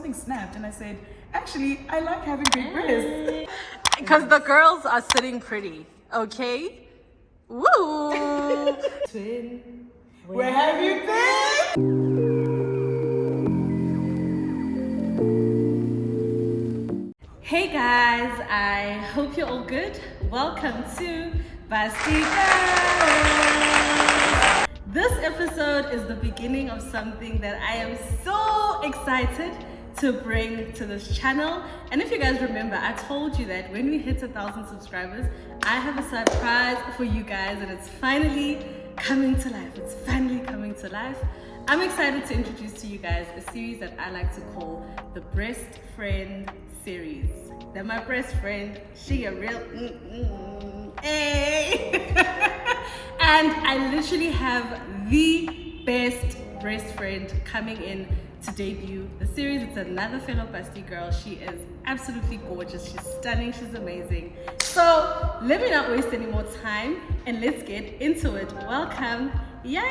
something snapped, and I said, actually, I like having big breasts. Because the girls are sitting pretty, okay? Woo! Twin, where have you been? Hey guys, I hope you're all good. Welcome to Busty. This episode is the beginning of something that I am so excited to bring to this channel. And if you guys remember, I told you that when we hit 1,000 subscribers, I have a surprise for you guys, and it's finally coming to life. It's finally coming to life. I'm excited to introduce to you guys a series that I like to call the Breast Friend series. That my breast friend, she a real hey. And I literally have the best breast friend coming in to debut the series. It's another fellow Busty girl. She is absolutely gorgeous. She's stunning. She's amazing. So let me not waste any more time and let's get into it. Welcome, Yaya.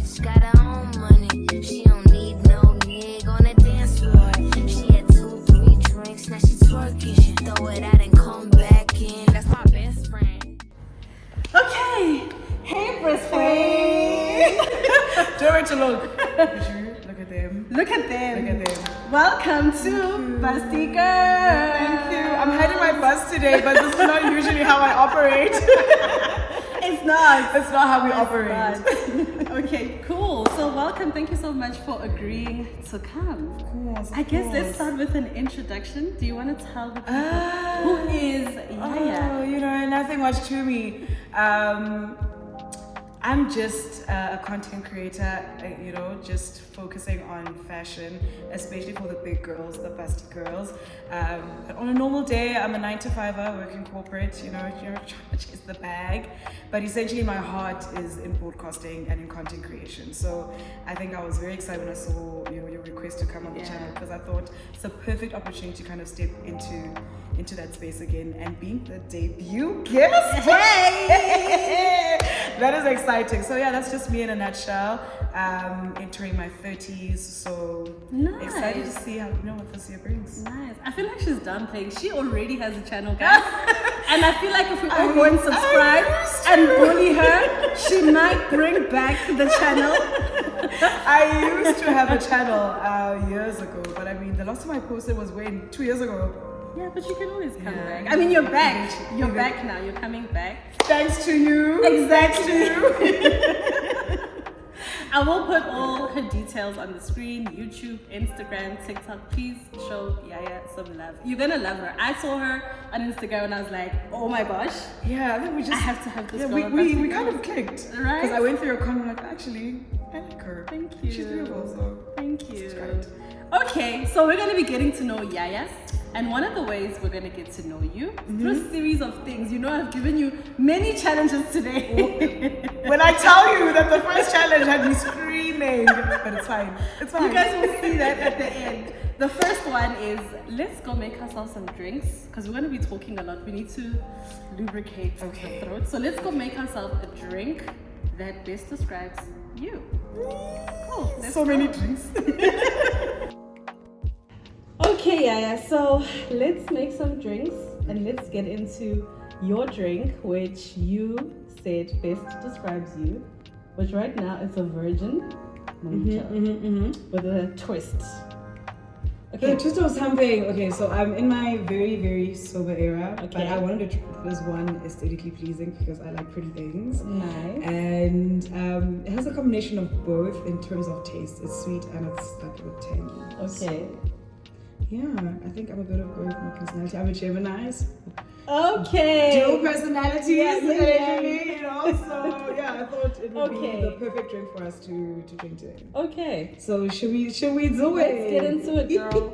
She got her own money. She don't need no nigga on the dance floor. She had 2-3 drinks. Now she twerking. She throw it out and come back in. That's my best friend. Okay. Hey, breast friend. Don't wait to look. Look at them. Look at them. Look at them. Welcome to Busty Girl. Thank you. I'm hiding my bust today, but this is not usually how I operate. It's not. That's not how we operate. Okay, cool. So welcome. Thank you so much for agreeing to come. Of course. I guess let's start with an introduction. Do you want to tell the people who is Yaya? Oh, you know, nothing much to me. I'm just a content creator, you know, just focusing on fashion, especially for the big girls, the busty girls. But on a normal day, I'm a 9-to-5er working corporate, you know, which is the bag. But essentially my heart is in broadcasting and in content creation. So I think I was very excited when I saw your request to come on the channel, because I thought it's a perfect opportunity to kind of step into that space again and being the debut guest. Hey! That is exciting. So yeah, that's just me in a nutshell. Entering my 30s, so nice. Excited to see how what this year brings. Nice. I feel like she's done playing. She already has a channel, guys. And I feel like if we all go and subscribe and bully her, she might bring back the channel. I used to have a channel years ago, but I mean, the last time I posted was 2 years ago. Yeah, but you can always come back. I mean, you're back. You're back now. You're coming back. Thanks to you. Exactly. I will put all her details on the screen. YouTube, Instagram, TikTok. Please show Yaya some love. You're gonna love her. I saw her on Instagram and I was like, oh my gosh. Yeah, I think I have to have this girl. We kind of clicked. Right? Because I went through your comment, like, actually, I like her. Thank you. She's beautiful, so. Thank you. It's great. Okay, so we're gonna be getting to know Yaya. And one of the ways we're going to get to know you through a series of things. You know, I've given you many challenges today. When I tell you that the first challenge had me screaming, but it's fine. It's fine. You guys will see that at the end. The first one is, let's go make ourselves some drinks, because we're going to be talking a lot. We need to lubricate the throat. So let's go make ourselves a drink that best describes you. Cool. So many drinks. Okay, Yaya, so let's make some drinks and let's get into your drink, which you said best describes you, which right now it's a virgin with a twist. Okay, twist of something. Okay, so I'm in my very, very sober era, but I wanted to try this one aesthetically pleasing because I like pretty things. Nice. And it has a combination of both in terms of taste. It's sweet and it's like a bit tangy. Okay. So, yeah, I think I'm a bit of both my personality. I'm a Gemini. Okay. Dual personalities, Yeah. you know. So yeah, I thought it would be the perfect drink for us to drink today. Okay. So should we do it? Let's get into it, girl.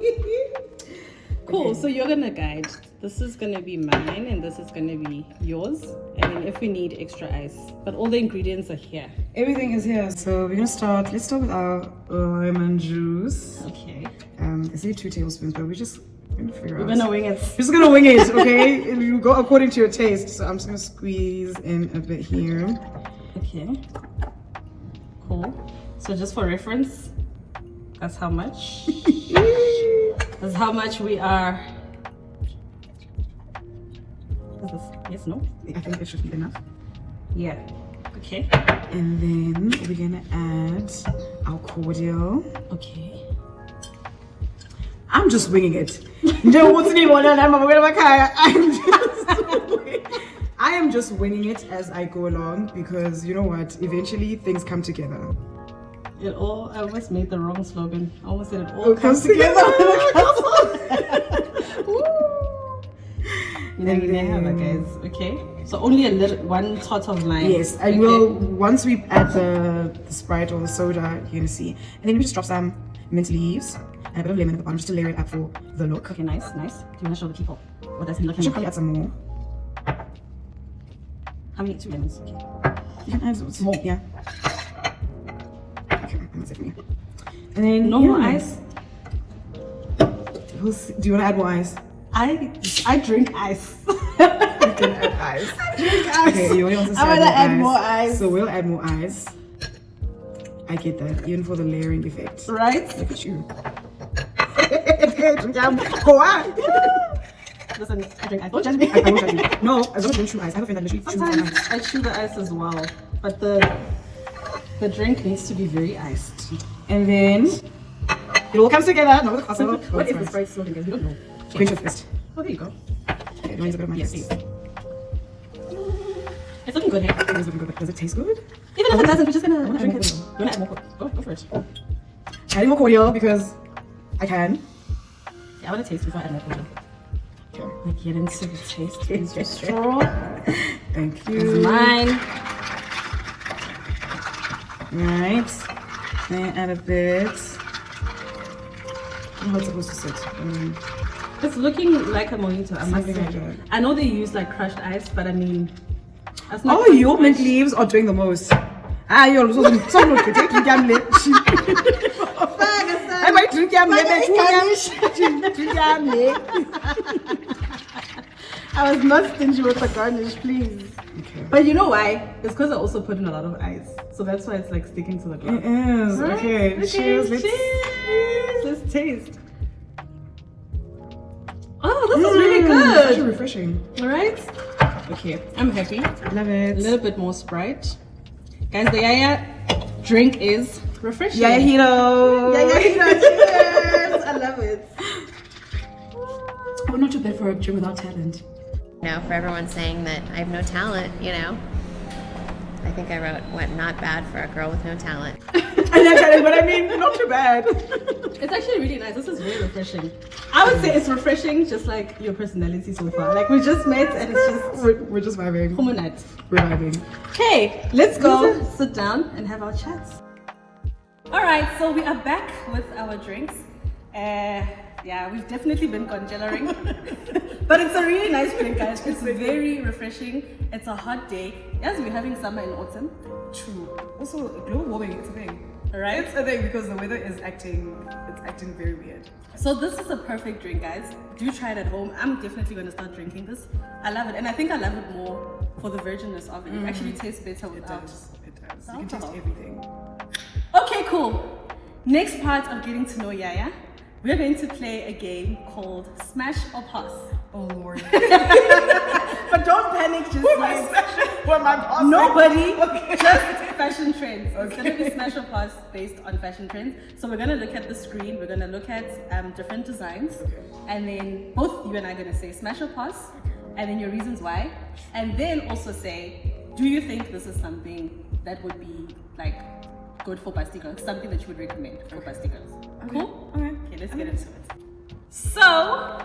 Cool. Okay. So you're gonna guide. This is gonna be mine, and this is gonna be yours. And then if we need extra ice, but all the ingredients are here. Everything is here. So we're gonna start. Let's start with our lemon juice. Okay. I say 2 tablespoons, but we're gonna figure out. We're gonna wing it. We're just gonna wing it, okay? And you go according to your taste. So I'm just gonna squeeze in a bit here. Okay. Cool. So just for reference, that's how much. That's how much we are. Is this? Yes, no? I think it should be enough. Yeah. Okay. And then we're gonna add our cordial. Okay. I'm just winging it. I am just winging it as I go along because you know what? Eventually things come together. I almost made the wrong slogan. I almost said it all Comes together. You know, you have it, guys. Okay. So only a little, one tot of lime. Yes, I will. Once we add the Sprite or the soda, you're gonna see. And then we just drop some mint leaves and a bit of lemon at the bottom just to layer it up for the look. Okay, nice, nice. Do you want to show the people what that's I looking should like? probably add some more. How many? 2 lemons. Okay. You can add some more. Yeah. Okay, that's it for me. And then No more ice. We'll see. Do you want to add more ice? I drink ice. You can add ice. Drink ice. Okay, you only want to I want to add more ice. So we'll add more ice. I get that, even for the layering effect. Right? Look at you. Go on. Listen, I drink ice. Don't judge me. I won't judge you. No, as long as you don't chew ice. I have a friend that literally chews on Sometimes ice. I chew the ice as well, but the drink needs to be very iced. And then it all comes together. No, What is the Sprite slogan, guys? We don't know. Quench your thirst. Oh, there you go. Okay, do I use a bit of my Yes, taste? please. It's looking good, hey? It is looking good, but does it taste good? Even if it doesn't, we're just gonna drink it. more. You wanna add more? Go for it. Adding more cordial because I can. Yeah, I wanna taste before I add more cordial. Okay. Like, get into the taste. Use your straw. Thank It's you. mine. Right. Then add a bit. How it's supposed to sit. It's looking like a mojito, I must Something say. like that. I know they use like crushed ice, but I mean, that's not. Oh, your mint leaves are doing the most. Ah, you're also some not taking gamble. I might drink gamble. I was not stingy with the garnish, please. Okay. But you know why? It's because I also put in a lot of ice, so that's why it's like sticking to the glass. It is. Right? Okay. Cheers. Cheers. Let's taste. Oh, this is really It's actually good. refreshing. All right. Okay, I'm happy. Love A it. little bit more Sprite. Guys, the Yaya drink is refreshing. Yaya Hiro. Cheers. I love it. Oh, not too bad for a drink without talent. You know, for everyone saying that I have no talent, you know. I think I wrote, what, not bad for a girl with no talent. I know talent, but I mean, not too bad. It's actually really nice. This is very refreshing. I would say it's refreshing, just like your personality so far. Like we just met and it's just We're just vibing. homonite. We're vibing. Okay, let's go sit down and have our chats. All right, so we are back with our drinks. Yeah, we've definitely been congealing, but it's a really nice drink, guys. It's very refreshing. It's a hot day. Yes, we're having summer and autumn. True. Also, global warming, it's a thing. Right? It's a thing because the weather is acting very weird. So this is a perfect drink, guys. Do try it at home. I'm definitely going to start drinking this. I love it, and I think I love it more for the virginness of it. It actually tastes better It without. does. It does. You can taste Alcohol. everything. Okay, cool. Next part of getting to know Yaya, we're going to play a game called Smash or Pass. Oh Lord. But don't panic just yet. What am I passing? Nobody, just fashion trends. It's gonna be Smash or Pass based on fashion trends. So we're gonna look at the screen, we're gonna look at different designs, and then both you and I are gonna say Smash or Pass, and then your reasons why, and then also say, do you think this is something that would be like good for Busty girls, something that you would recommend for Busty girls? Cool? Okay. Okay, let's get into it. So,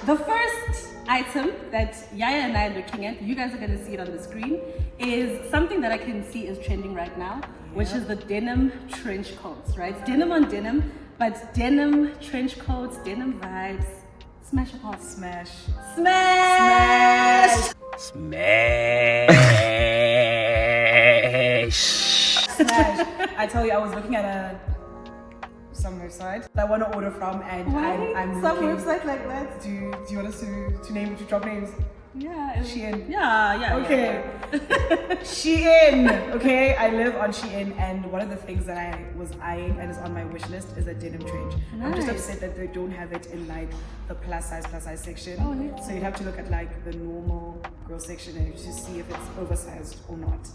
the first item that Yaya and I are looking at, you guys are going to see it on the screen, is something that I can see is trending right now, which is the denim trench coats, right? It's denim on denim, but denim trench coats, denim vibes. Smash or pass? Smash. Smash! Smash. I tell you, I was looking at some website that I want to order from, and I'm Some looking. website like that. Do you want us to name, to drop names? Yeah. Shein. Yeah. Okay. Shein. Okay, I live on Shein, and one of the things that I was eyeing and is on my wish list is a denim trench. I'm just Nice. upset that they don't have it in like the plus size section. Oh, yeah. So you'd have to look at like the normal girl section and to see if it's oversized or not.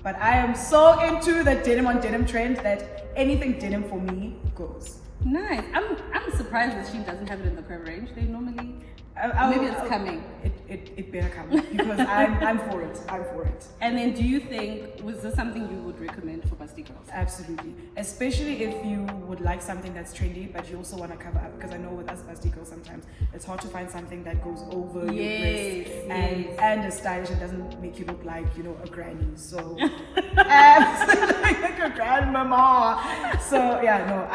But I am so into the denim on denim trend that anything denim for me goes. Nice. I'm surprised that she doesn't have it in the curve range. They normally. Maybe it's coming. It better come because I'm for it. I'm for it. And then, do you think was this something you would recommend for Busty girls? Absolutely, especially if you would like something that's trendy, but you also want to cover up. Because I know with us Busty girls sometimes it's hard to find something that goes over your breast and is stylish and doesn't make you look like a granny. So like a grandmama. So yeah, no,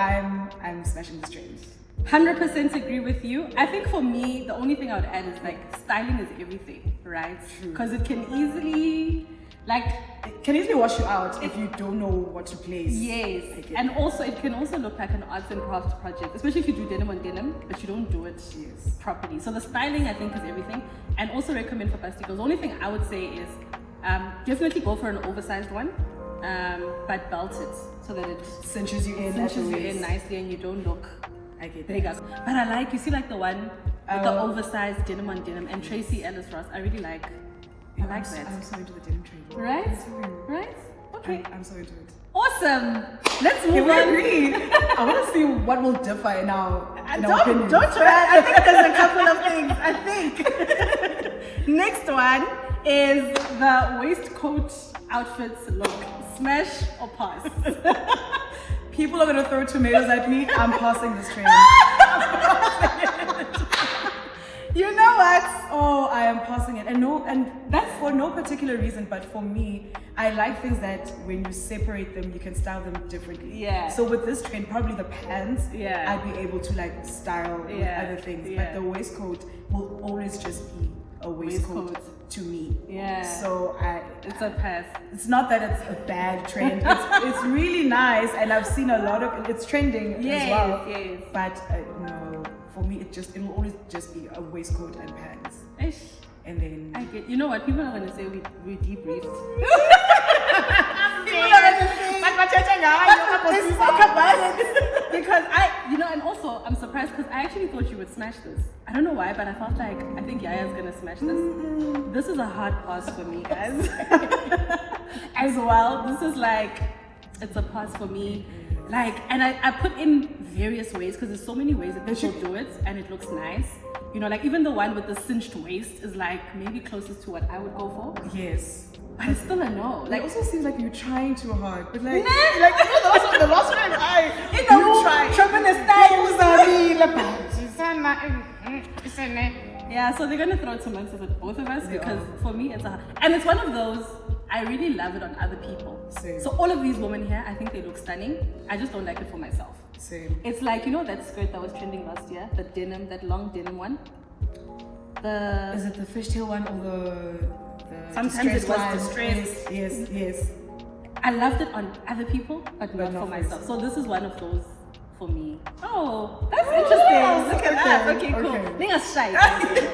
I'm smashing this trend. 100% agree with you. I think for me, the only thing I would add is like styling is everything, right? Because it can easily wash you out if you don't know what to place. Yes, and also it can also look like an arts and crafts project, especially if you do denim on denim, but you don't do it properly. So the styling, I think, is everything. And also recommend for Busty girls. The only thing I would say is definitely go for an oversized one, but belt it so that it cinches you in nicely and you don't look. I get big that. up. But I like, you see like the one with the oversized denim on denim and Tracy Ellis Ross. I really like. I like that. I'm so into the denim trend. Right? Right? Okay. I'm so into it. Awesome. Let's move Can we on. agree? I want to see what will differ in our opinions. Don't try. I think there's a couple of things. I think. Next one is the waistcoat outfits look. Smash or pass? People are gonna throw tomatoes at me. I'm passing this train. You know what? Oh, I am passing it, and that's for no particular reason. But for me, I like things that when you separate them, you can style them differently. Yeah. So with this trend, probably the pants, Yeah. I'd be able to like style with other things. Yeah. But the waistcoat will always just be a waistcoat to me. Yeah. So It's a pass. it's not that it's a bad trend. It's really nice, and I've seen a lot of it's trending as well. Yes. But no, for me, it'll always just be a waistcoat and pants, Ish. and then I get. You know what? People are gonna say we debriefed. Let's talk about it. Because and also I'm surprised because I actually thought you would smash this. I don't know why, but I felt like I think Yaya's gonna smash this. This is a hard pass for me, guys. As well, this is like it's a pass for me. Like, and I put in various ways because there's so many ways that people do it, and it looks nice. Like even the one with the cinched waist is like maybe closest to what I would go for. yes. But it's still a no. Like, it also seems like you're trying too hard, but like, Nah. the last time you try. Yeah, so they're gonna throw tomatoes at both of us because for me and it's one of those I really love it on other people. Same. So all of these women here, I think they look stunning. I just don't like it for myself. Same. It's like that skirt that was trending last year, the denim, that long denim one. Is it the fishtail one or the Sometimes it was one? distressed. Yes. I loved it on other people, but not not for for myself. So this is one of those for me. Oh, that's interesting. Look at that. Okay, cool. Okay. Being a shy.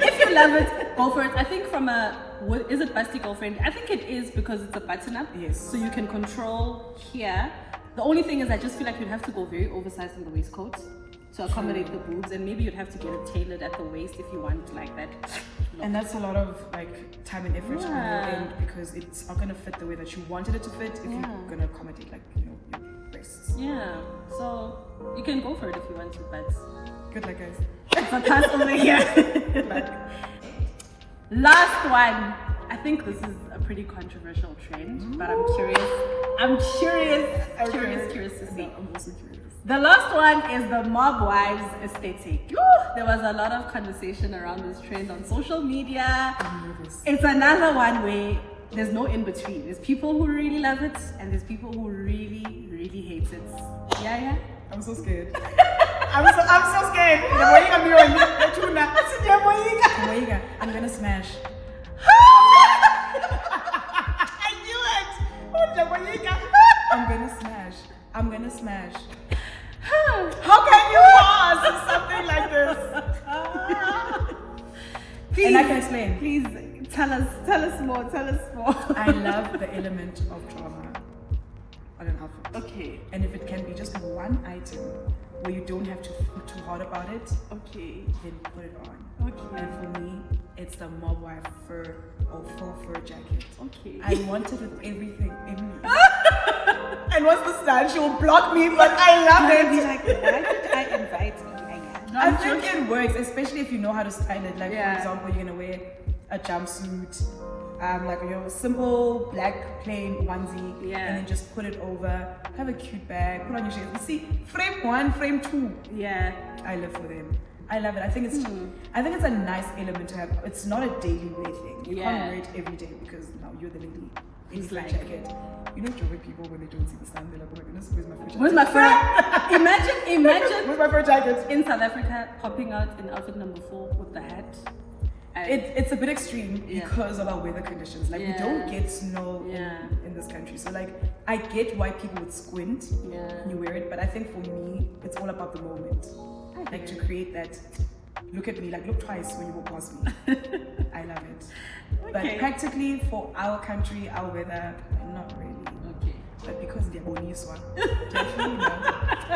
If you love it, go for it. I think is it Busty girlfriend? I think it is because it's a button up. Yes. So you can control here. The only thing is I just feel like you'd have to go very oversized in the waistcoat to accommodate the boobs, and maybe you'd have to get it tailored at the waist if you want like that. And that's a lot of like time and effort on your end because it's not gonna fit the way that you wanted it to fit if you're gonna accommodate like your breasts. Yeah. So you can go for it if you want to, but Good luck, guys. it's a pass over here. Good luck. Last one. I think this is a pretty controversial trend, but I'm curious. I'm curious to see. No, I'm also curious. The last one is the mob wives aesthetic. There was a lot of conversation around this trend on social media. I'm nervous. It's another one where there's no in between. There's people who really love it and there's people who really, really hate it. Yeah. I'm so scared. I'm so scared. I'm gonna smash. I knew it. I'm gonna smash. How can you pause something like this? Please, And I can explain. Please Tell us more. I love the element of drama on an outfit. Okay. And if it can be just one item where you don't have to think too hard about it, Okay. then put it on. Okay. And for me, it's the mob wife fur or faux fur jacket. Okay. I want it with everything in me. And once the stand, she will block me, but I love I'll be it. like, why did I invite Yaya? I think it works, especially if you know how to style it. Like, Yeah. for example, you're gonna wear a jumpsuit, like simple black plain onesie, Yeah. and then just put it over. Have a cute bag, put on your shades. You see, frame 1, frame 2. Yeah. I live for them. I love it. I think it's a nice element to have. It's not a daily wear thing. You Yeah. can't wear it every day because now you're the lady in It's the like- jacket. You know, Joey people when they don't see the sun, they're like, oh my goodness, where's my fur jacket? Where's my fur? Imagine Where's my fur jacket? in South Africa popping out in outfit number 4 with the hat. And It's a bit extreme Yeah. because of our weather conditions. Like we Yeah. don't get snow Yeah. in this country. So like I get why people would squint Yeah. when you wear it, but I think for me it's all about the moment. I Like to hear. create that look at me, like look twice when you walk past me. I love it. But Okay. practically for our country, our weather, not really. Okay. But because they're boniswa.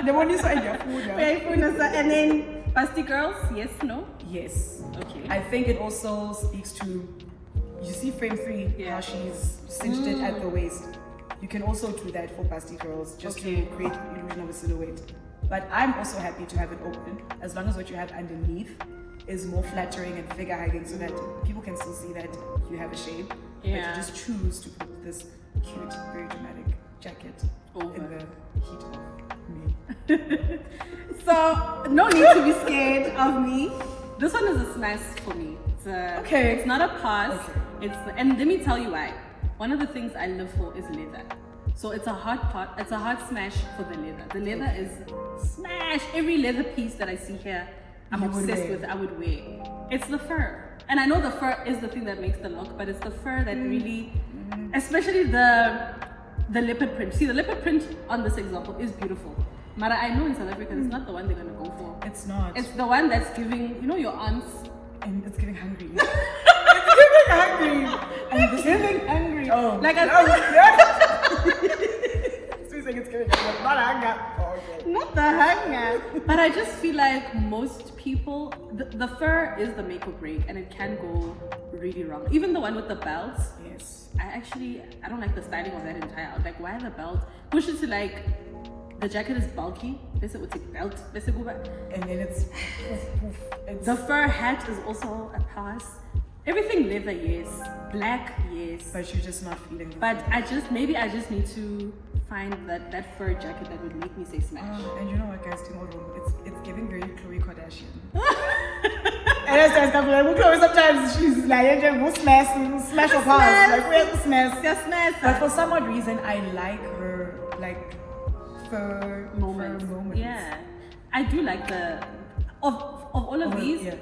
They're boniswa and they're food. Very cool. And then Busty girls, yes, no? Yes. Okay. I think it also speaks to, you see frame 3, Yeah. how she's cinched it at the waist. You can also do that for busty girls, just Okay. to create the illusion of a silhouette. But I'm also happy to have it open, as long as what you have underneath is more flattering and figure hugging, so that people can still see that you have a shape. But Yeah. you just choose to put this cute, very dramatic jacket Over. in the heat of me. So, no need to be scared of me. This one is a smash for me. Okay. It's not a pass. Okay. And let me tell you why. One of the things I live for is leather. So it's a hard part. It's a hard smash for the leather. The leather is smash. Every leather piece that I see here, I'm You would obsessed wear. with. I would wear. It's the fur, and I know the fur is the thing that makes the look, but it's the fur that really, especially the leopard print. See, the leopard print on this example is beautiful. Mara, I know in South Africa, it's not the one they're gonna go for. It's not. It's the one that's giving, you know, your aunts. And it's getting hungry. It's getting hungry. And this Giving hungry. Oh, Like no, I so you're saying it's giving hungry, not hunger. Oh, okay. Not the hanger. But I just feel like most people, the fur is the make or break, and it can go really wrong. Even the one with the belts, Yes. I don't like the styling of that entire outfit. Like, why the belt? Push it to like, the jacket is bulky. Bese uthi belt. Bese kuba. And then it's poof, poof. It's The fur hat is also a pass. Everything leather, yes. Black, yes. but you're just not feeling it. But I just need to find that fur jacket that would make me say smash. And you know what, guys? Tomorrow, it's giving very Khloe Kardashian. And as like, Khloe sometimes she's like, we'll smash or pass. Like, we'll smash. Just smash. But for some odd reason, I like her like fur moments. moments. Yeah, I do like of all of Oh, these, yeah.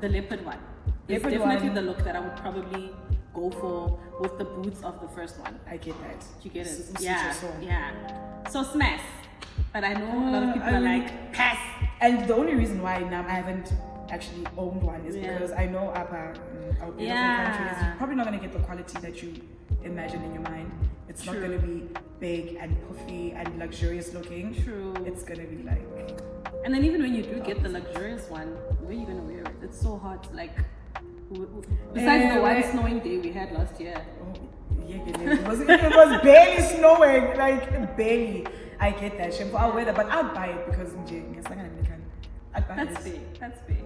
the leopard one is Leopard definitely one. the look that I would probably go for with the boots of the first one. I get that. You get it? Suits Yeah, your soul. yeah. So smash. But I know a lot of people I are mean- like pass. And the only reason why now I haven't actually owned one is Yeah. because I know our beautiful Yeah. country is probably not going to get the quality that you imagine in your mind. It's not True. going to be big and puffy and luxurious looking. True. It's going to be like, And then even when you do get the luxurious one, where are you gonna wear it? It's so hot. Like, besides the one snowing day we had last year. oh, yeah, it was barely snowing, like barely. I get that shit for our weather, but I'd buy it because I'd buy That's it. fair. That's fair.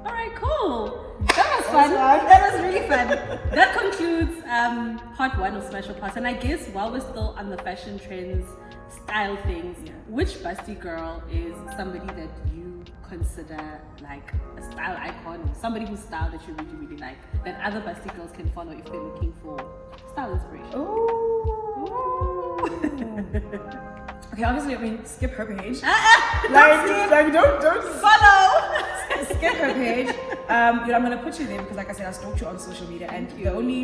All right, cool. That was fun. fun. That was really fun. That concludes part 1 of Special Pass. And I guess while we're still on the fashion trends, style things, Yeah. which busty girl is somebody that you consider like a style icon, or somebody whose style that you really, really like, that other busty girls can follow if they're looking for style inspiration? Okay, obviously, I mean, skip her page. Don't Don't follow. skip her page. I'm gonna put you there because, like I said, I stalked you on social media, and Thank you. the only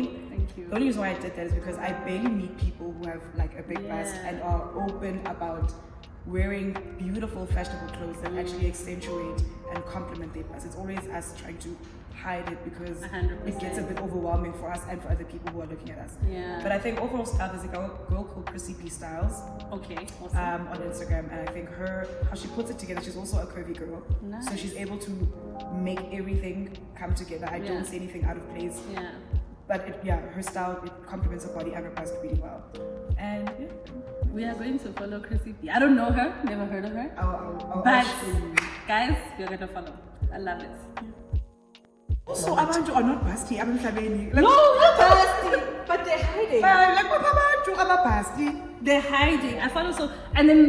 you. The only reason why I did that is because I barely meet people who have like a big bust Yeah. and are open about wearing beautiful fashionable clothes that actually accentuate and complement their bust. It's always us trying to hide it because 100%. it gets a bit overwhelming for us and for other people who are looking at us. Yeah. But I think overall style, there's a girl called Chrissy P Styles Okay, awesome. on Instagram, and I think how she puts it together, she's also a curvy girl. Nice. So she's able to make everything come together. I Yeah. don't see anything out of place. Yeah. But her style, it complements her body and her bust really well. And yeah, We are going to follow Chrissy P. I don't know her, never heard of her. I'll But show you. guys, we're gonna follow. I love it. Also, abantu are not busty. I'm like, No, not busty, but they're hiding. like what abantu are busty? They're hiding. I follow and then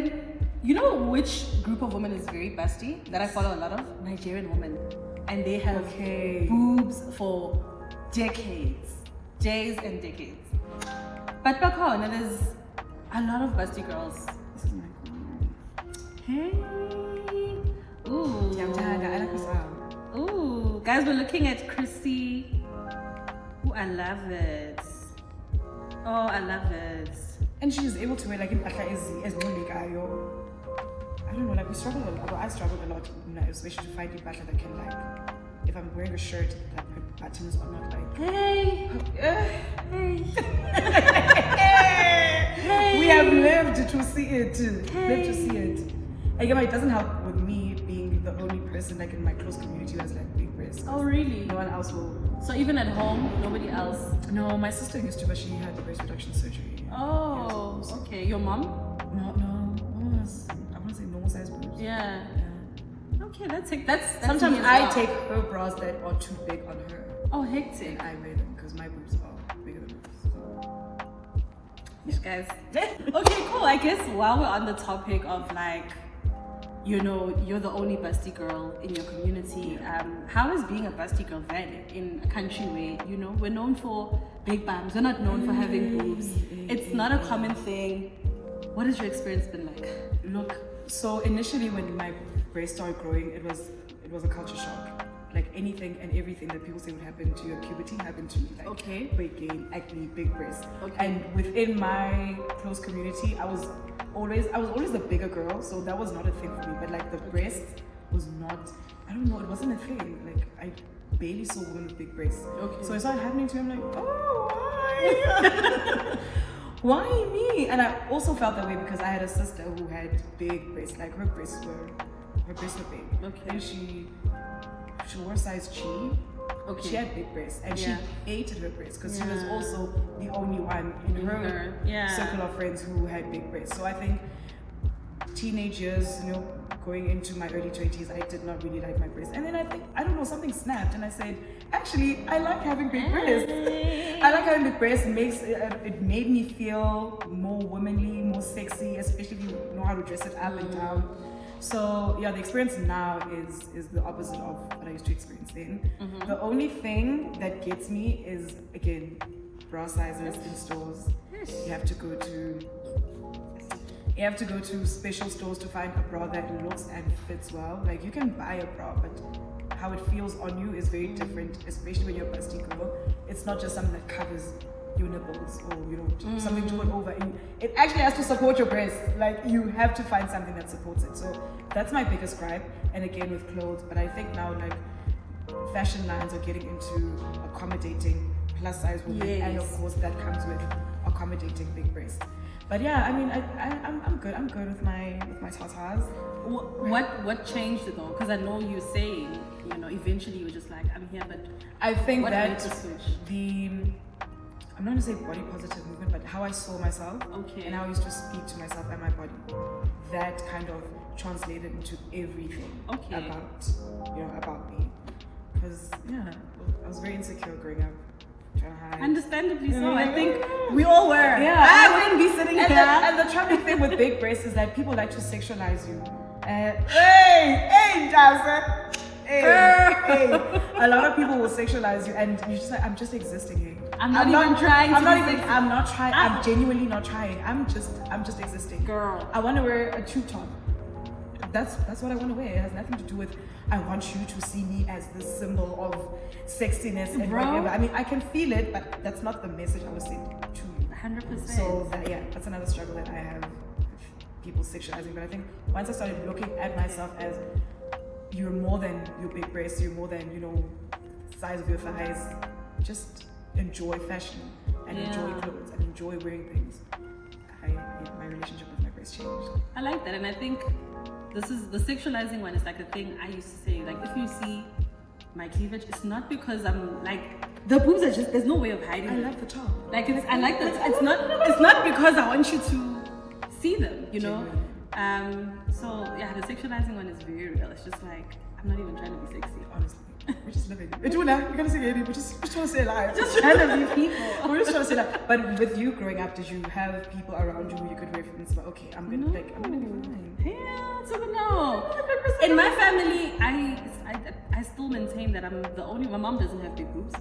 you know which group of women is very busty that I follow a lot of? Nigerian women. And they have Okay. boobs for decades. Days and decades. But back home, there's a lot of busty girls. This is my girl. Hey. Ooh. Yaya, I like her style. Ooh. Guys, we're looking at Chrissy. Ooh, I love it. Oh, I love it. And she's able to wear like as no I don't know, like we struggle a lot. I struggled a lot, especially to find a butler that can like, if I'm wearing a shirt that my buttons are not like. Hey. Hey. Hey. We have lived to see it. Lived to see it. Again, it doesn't help with me being the only person like in my close community who has like big breasts. Oh, really? No one else will. So even at home, nobody else? No, my sister used to, but she had breast reduction surgery. Oh, okay. Your mom? No. Mama was, I want to say normal size boobs. Yeah. Yeah. Okay, that's Sometimes me as I well. take her bras that are too big on her. Oh, hectic. And I wear them because my boobs are bigger than hers. So. Yes, guys. Okay, cool. I guess while we're on the topic of like, you know, you're the only busty girl in your community. How is being a busty girl valid in a country where, you know, we're known for big bums, we're not known for having boobs. It's not a common thing. What has your experience been like? Look, so initially when my breast started growing, it was a culture shock. Like anything and everything that people say would happen to your puberty happened to me. Like Okay. weight gain, acne, big breasts. Okay. And within my close community, I was always the bigger girl, so that was not a thing for me. But like the breast was not, I don't know, it wasn't a thing. Like I barely saw women with big breasts. Okay. So it started happening to me. I'm like, oh, why? Why me? And I also felt that way because I had a sister who had big breasts. Like her breasts were big. Okay. And she wore size G. Okay. She had big breasts and Yeah. she hated her breasts because she was Yeah. also the only one in her Yeah. circle of friends who had big breasts. So I think teenage years, you know, going into my early 20s, I did not really like my breasts. And then I don't know, something snapped and I said, actually, I like having big breasts. I like having big breasts. It made me feel more womanly, more sexy, especially if you know how to dress it up and down. So yeah, the experience now is the opposite of what I used to experience then. The only thing that gets me is, again, bra sizes in stores. You have to go to special stores to find a bra that looks and fits well. Like you can buy a bra, but how it feels on you is very different, especially when you're a busty girl. It's not just something that covers your nipples or something to put over. It actually has to support your breast. Like you have to find something that supports it. So that's my biggest gripe. And again with clothes, but I think now like fashion lines are getting into accommodating plus size women, and of course that comes with accommodating big breasts. But yeah, I mean, I'm good. I'm good with my tatas. What changed though? Because I know you're saying, you know, eventually you were just like, I'm here, but I think what made that the switch? I'm not gonna say body positive movement, but how I saw myself and how I used to speak to myself and my body, that kind of translated into everything about me. Because yeah, I was very insecure growing up, trying to hide. Understandably so. I think we all were. Yeah, I wouldn't be sitting here. And the troubling thing with big breasts is that people like to sexualize you. Hey, Jazza. Hey. A lot of people will sexualize you, and you're just like, I'm just existing here. I'm not trying. I'm genuinely not trying. I'm just existing. Girl. I want to wear a tube top. That's what I want to wear. It has nothing to do with I want you to see me as this symbol of sexiness and whatever. I mean, I can feel it, but that's not the message I was sending to you. 100%. So that's another struggle that I have with people sexualizing, but I think once I started looking at myself as you're more than your big breasts, you're more than, you know, size of your thighs, just enjoy fashion and enjoy clothes and enjoy wearing things. My relationship with my breasts changed. I like that, and I think this is the sexualizing one is like a thing I used to say. Like, if you see my cleavage, it's not because I'm like the boobs are just, there's no way of hiding. I love the top. Like it's, I like that. It's not because I want you to see them, you know. So yeah, the sexualizing one is very real. It's just like I'm not even trying to be sexy, honestly. We're just living. We're gonna say we're just trying to stay alive. just trying to be people. We're just trying to stay alive. But with you growing up, did you have people around you who you could reference? But okay, I'm gonna be fine. Hell to the no. In my family, I still maintain that I'm the only. My mom doesn't have big boobs.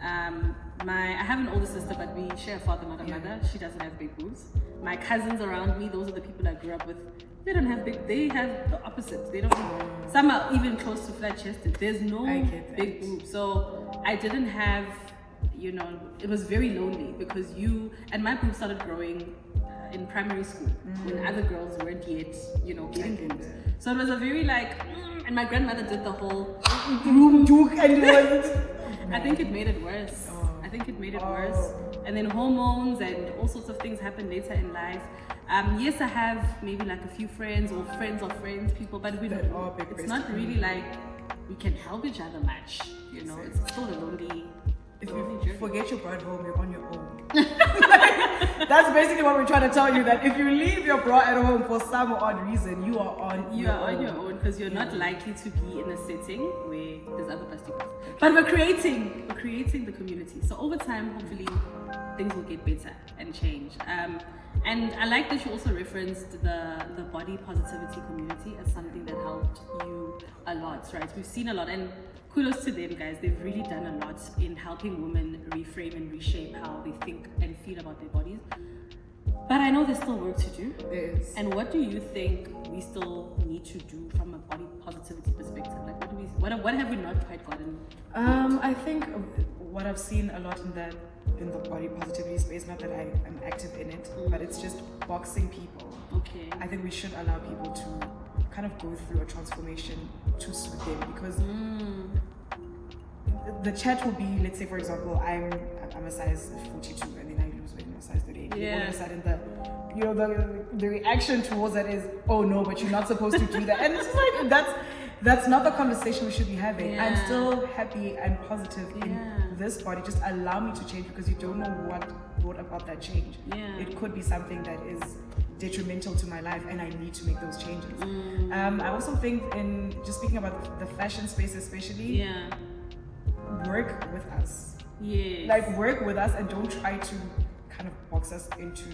I have an older sister, but we share a father, not a mother. She doesn't have big boobs. My cousins around me, those are the people I grew up with. They don't have big. They have the opposite. They don't. Some are even close to flat chested. There's no big boobs. So I didn't have. You know, it was very lonely because and my boobs started growing in primary school when other girls weren't yet, you know, getting boobs. So it was a very like, and my grandmother did the whole broom juke and I think it made it worse. I think it made it worse. And then hormones and all sorts of things happened later in life. Yes, I have maybe like a few friends or friends of friends, people, but we don't. It's not really like we can help each other much. You know, it's still a lonely. If you forget your bra at home, you're on your own. That's basically what we're trying to tell you, that if you leave your bra at home for some odd reason, you are on your own because you're not likely to be in a setting where there's other busty girls. But we're creating the community. So over time, hopefully, things will get better and change. And I like that you also referenced the body positivity community as something that helped you a lot, right? We've seen a lot, and kudos to them, guys. They've really done a lot in helping women reframe and reshape how they think and feel about their bodies. But I know there's still work to do. There is. And what do you think we still need to do from a body positivity perspective? Like, what have we not quite gotten? I think what I've seen a lot in the body positivity space, not that I am active in it, but it's just boxing people. Okay. I think we should allow people to kind of go through a transformation to suit them, because the chat will be, let's say for example, I'm a size 42 and then I lose weight and I'm a size 38. Yeah. All of a sudden the reaction towards that is, oh no, but you're not supposed to do that. And it's just like that's not the conversation we should be having. Yeah. I'm still happy and positive in this body. Just allow me to change, because you don't know what brought about that change. Yeah. It could be something that is detrimental to my life and I need to make those changes. I also think, in just speaking about the fashion space especially, work with us. Yes. Like, work with us and don't try to kind of box us into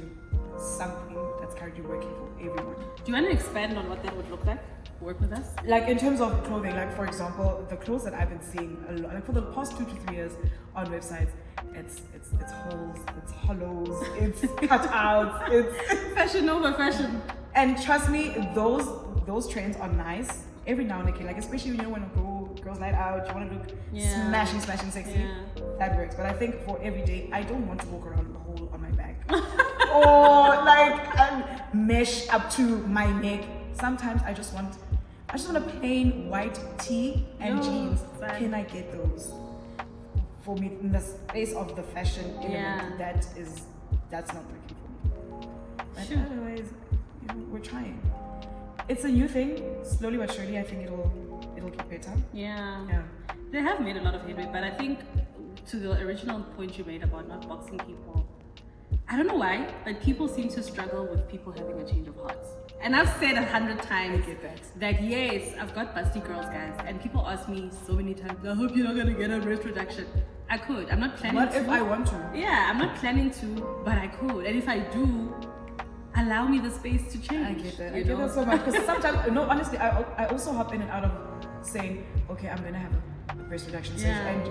something that's currently working for everyone. Do you want to expand on what that would look like? Work with us? Like, in terms of clothing, like for example, the clothes that I've been seeing a lot, like for the past 2 to 3 years on websites, it's holes, it's hollows, it's cutouts, it's fashion over fashion. And trust me, those trends are nice every now and again. Like, especially when you want to girls night out, you want to look smashing sexy. That works. But I think for every day, I don't want to walk around with a hole on my back or like mesh up to my neck. Sometimes I just want a plain white tee and jeans. Can I get those? For me, in the space of the fashion element, that's not working for me. But otherwise, we're trying. It's a new thing. Slowly but surely, I think it'll get better. Yeah. They have made a lot of headway, but I think to the original point you made about not boxing people, I don't know why, but people seem to struggle with people having a change of hearts. And I've said 100 times that yes, I've got busty girls, guys, and people ask me so many times, I hope you're not gonna get a breast reduction. I could. I'm not planning to. What if I want to? Yeah, I'm not planning to, but I could. And if I do, allow me the space to change. I get that. I get that so much. Because sometimes, no, honestly, I also hop in and out of saying, okay, I'm gonna have a breast reduction surgery. And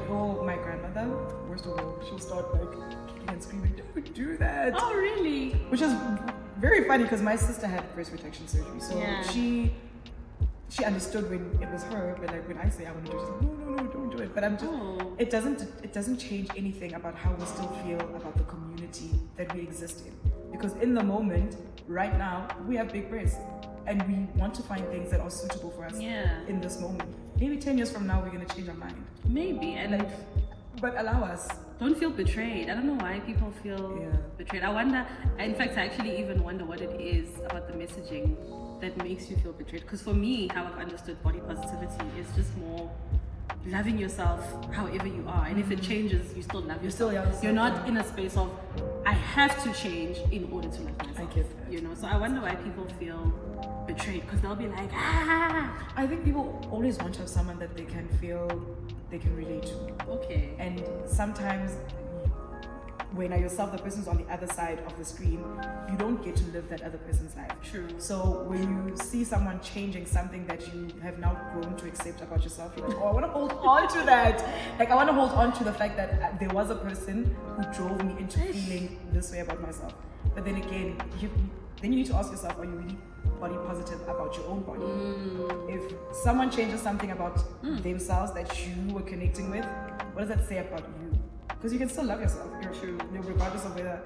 my grandmother, worst of all, she'll start like kicking and screaming, don't do that. Oh, really? Which is very funny, because my sister had breast reduction surgery. So she understood when it was her, but like when I say I want to do it, she's like, no, don't do it. But I'm just, it doesn't change anything about how we still feel about the community that we exist in. Because in the moment, right now, we have big breasts. And we want to find things that are suitable for us in this moment. Maybe 10 years from now, we're going to change our mind. Maybe. And but allow us. Don't feel betrayed. I don't know why people feel betrayed. I wonder, in fact, I actually even wonder what it is about the messaging that makes you feel betrayed. Because for me, how I've understood body positivity is just more loving yourself however you are. And if it changes, you still love yourself. You're not in a space of, I have to change in order to love myself. I get that. You know, so I wonder why people feel betrayed, because they'll be like, I think people always want to have someone that they can feel they can relate to. Okay. And sometimes when you're yourself, the person's on the other side of the screen, you don't get to live that other person's life. True. So when you see someone changing something that you have now grown to accept about yourself, you're like, oh, I want to hold on to that. Like, I want to hold on to the fact that there was a person who drove me into feeling this way about myself. But then again, you need to ask yourself, are you really body positive about your own body? If someone changes something about themselves that you were connecting with, what does that say about you? Because you can still love yourself. Regardless of whether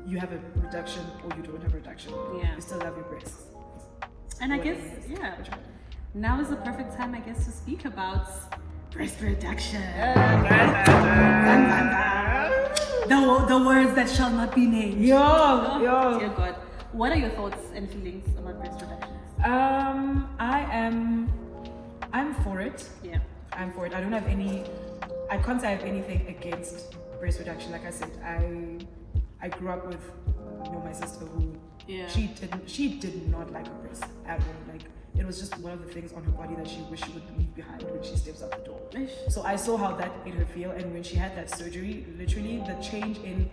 you have a reduction or you don't have a reduction. Yeah. You still love your breasts. And I guess, now is the perfect time, I guess, to speak about breast reduction. The words that shall not be named. Dear God. What are your thoughts and feelings about breast reductions? I'm for it. Yeah. I'm for it. I can't say I have anything against breast reduction. Like I said, I grew up with my sister who she did not like her breasts at all. Like, it was just one of the things on her body that she wished she would leave behind when she steps out the door. So I saw how that made her feel, and when she had that surgery, literally the change in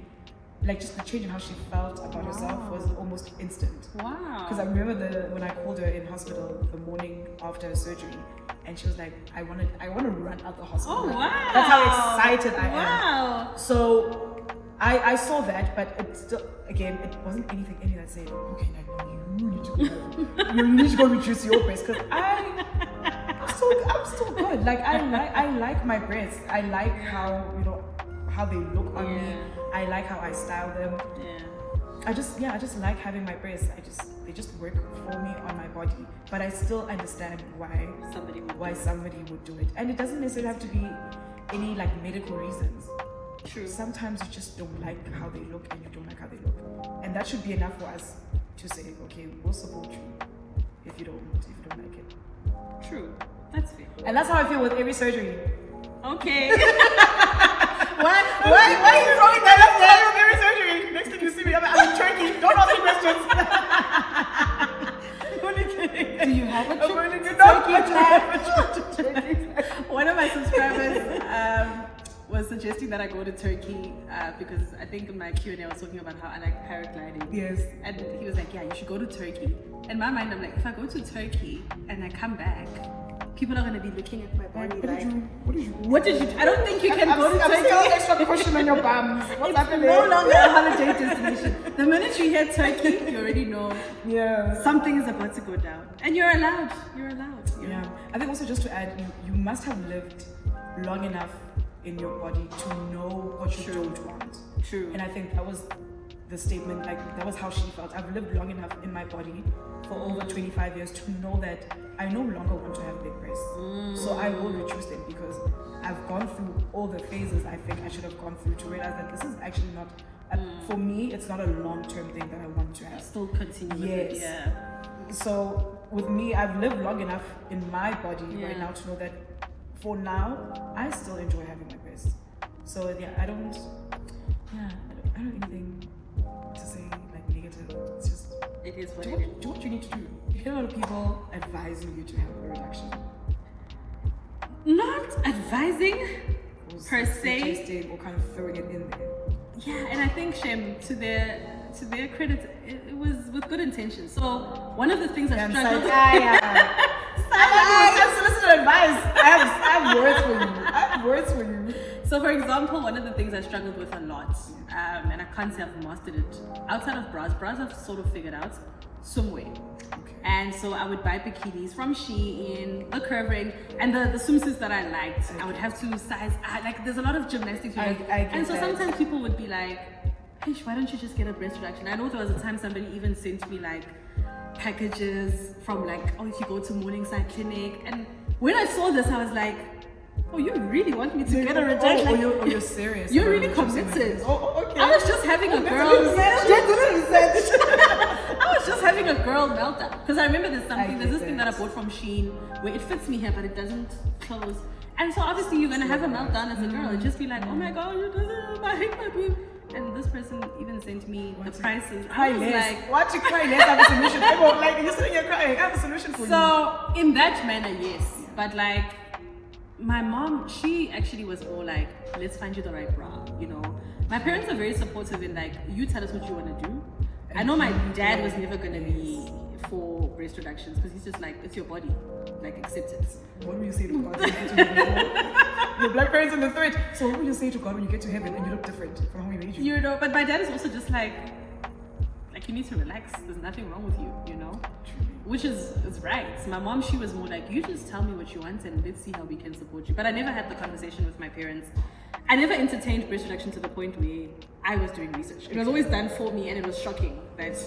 how she felt about herself was almost instant. Wow. Because I remember when I called her in hospital the morning after her surgery, and she was like, I want to run out the hospital. Oh, wow. That's how excited I am. Wow. So I saw that, but it still, again, it wasn't anything that said, okay, now you need to go reduce your breasts, because I'm still good. Like, I like my breasts. I like how they look on me. I like how I style them. Yeah. I just like having my breasts. They just work for me on my body. But I still understand why somebody would do it. And it doesn't necessarily have to be any medical reasons. True. Sometimes you just don't like how they look, and you don't like how they look. And that should be enough for us to say, okay, we'll support you if you don't like it. True. That's fair. And that's how I feel with every surgery. Okay. Why are you throwing that up there with every surgery? Next thing you see me, I'm in Turkey. Don't ask me questions. I'm only kidding. Do you have a trip to Turkey? One of my subscribers was suggesting that I go to Turkey because I think in my Q&A I was talking about how I like paragliding. Yes. And he was like, yeah, you should go to Turkey. In my mind, I'm like, if I go to Turkey and I come back, people are going to be looking at my body what did you do? I don't think you can go to Turkey. I'm still extra cushion on your bums. What's happening? No longer a holiday destination. The minute you hear Turkey, you already know something is about to go down. And you're allowed. Yeah. I think also, just to add, you must have lived long enough in your body to know what you don't want. True. And I think that was the statement, that was how she felt. I've lived long enough in my body for over 25 years to know that I no longer want to have big breasts. So I will reduce them, because I've gone through all the phases I think I should have gone through to realize that this is actually not, for me, it's not a long-term thing that I want to have. Still continue with it, yeah. So with me, I've lived long enough in my body right now to know that for now, I still enjoy having my breasts. So I don't have anything to say negative. It's just, it is what do it is. what you need to do. You hear a lot of people advising you to have a reduction. Not advising per se, suggesting or kind of throwing it in there. Yeah, and I think Shem, to their credit, it was with good intention. So one of the things I struggled with. I'm soliciting advice. I have words for you. So for example, one of the things I struggled with a lot, and I can't say I've mastered it, outside of bras I've sort of figured out somewhere. Okay. And so I would buy bikinis from Shein, the curve range, and the swimsuits that I liked. Okay. I would have to size, there's a lot of gymnastics. And so sometimes people would be like, Pish, why don't you just get a breast reduction? I know there was a time somebody even sent me like packages from like, oh, if you go to Morningside Clinic. And when I saw this, I was like, oh, you really want me to get a reduction? Oh, you're serious. You're really committed. Oh, okay. I was just having a girl. I was just having a girl meltdown. Because I remember there's this thing that I bought from Shein where it fits me here, but it doesn't close. And so obviously you're gonna have a meltdown as a girl and just be like, oh my god, I hate my boob. And this person even sent me the prices. I was like, watch you cry less, I have a solution. Like, you're sitting here crying, I have a solution for you. So in that manner, yes. But like, my mom, she actually was more like, let's find you the right bra, you know. My parents are very supportive in like, you tell us what you want to do. I know my dad was never going to be for breast reductions because he's just like, it's your body, like accept it. What will you say to God when you get to heaven? Your black parents in the thread. So what will you say to God when you get to heaven and you look different from how he made you? You know, but my dad is also just like you need to relax. There's nothing wrong with you, you know? Which is right. My mom, she was more like, you just tell me what you want and let's see how we can support you. But I never had the conversation with my parents. I never entertained breast reduction to the point where I was doing research. It was always done for me and it was shocking. That I was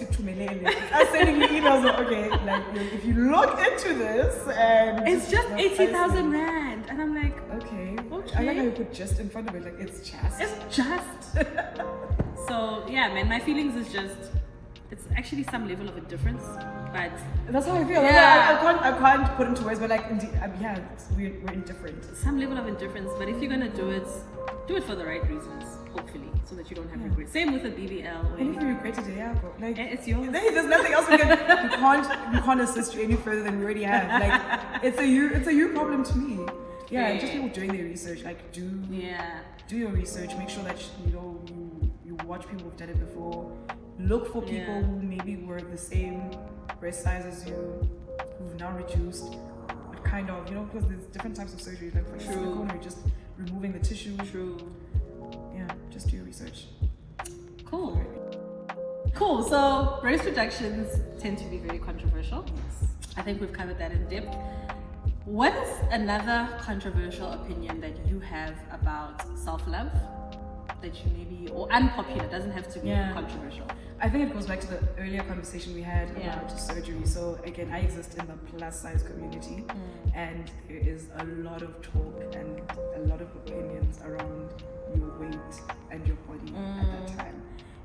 sending you emails of, okay, like if you look into this and it's just 80,000 rand. And I'm like, okay. I like how you put just in front of it, like it's just. It's just. So yeah, man, my feelings is just, it's actually some level of a difference, but that's how I feel. Yeah. I can't put into words, but like, yeah, we're indifferent. Some level of indifference, but if you're gonna do it for the right reasons, hopefully, so that you don't have regret. Same with a BBL. And if you regret it, yeah, bro, like it's yours. There's nothing else we can't assist you any further than we already have. Like it's a you problem to me. Yeah, just people doing their research, like do your research, make sure that you watch people who've done it before. Look for people who maybe were the same breast size as you, who've now reduced, but kind of, because there's different types of surgery. Like for silicone, you're just removing the tissue. True. Yeah, just do your research. Cool. So breast reductions tend to be very controversial. Yes. I think we've covered that in depth. What is another controversial opinion that you have about self-love that you maybe, or unpopular, doesn't have to be controversial? I think it goes back to the earlier conversation we had about surgery. So again, I exist in the plus size community and there is a lot of talk and a lot of opinions around your weight and your body at that time.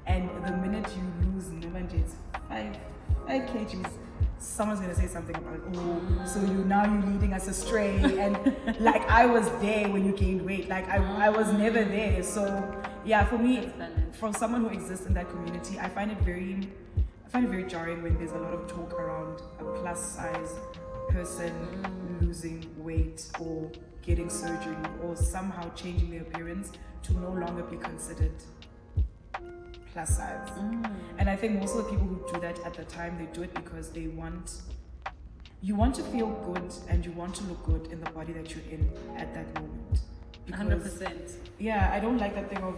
And the minute you lose it's 5 kgs, someone's gonna say something about, so you're leading us astray. And like I was there when you gained weight, like I was never there. So yeah, for me, for someone who exists in that community, I find it very jarring when there's a lot of talk around a plus size person losing weight or getting surgery or somehow changing their appearance to no longer be considered plus size. And I think most of the people who do that at the time, they do it because you want to feel good and you want to look good in the body that you're in at that moment. Because, 100%. Yeah, I don't like that thing of,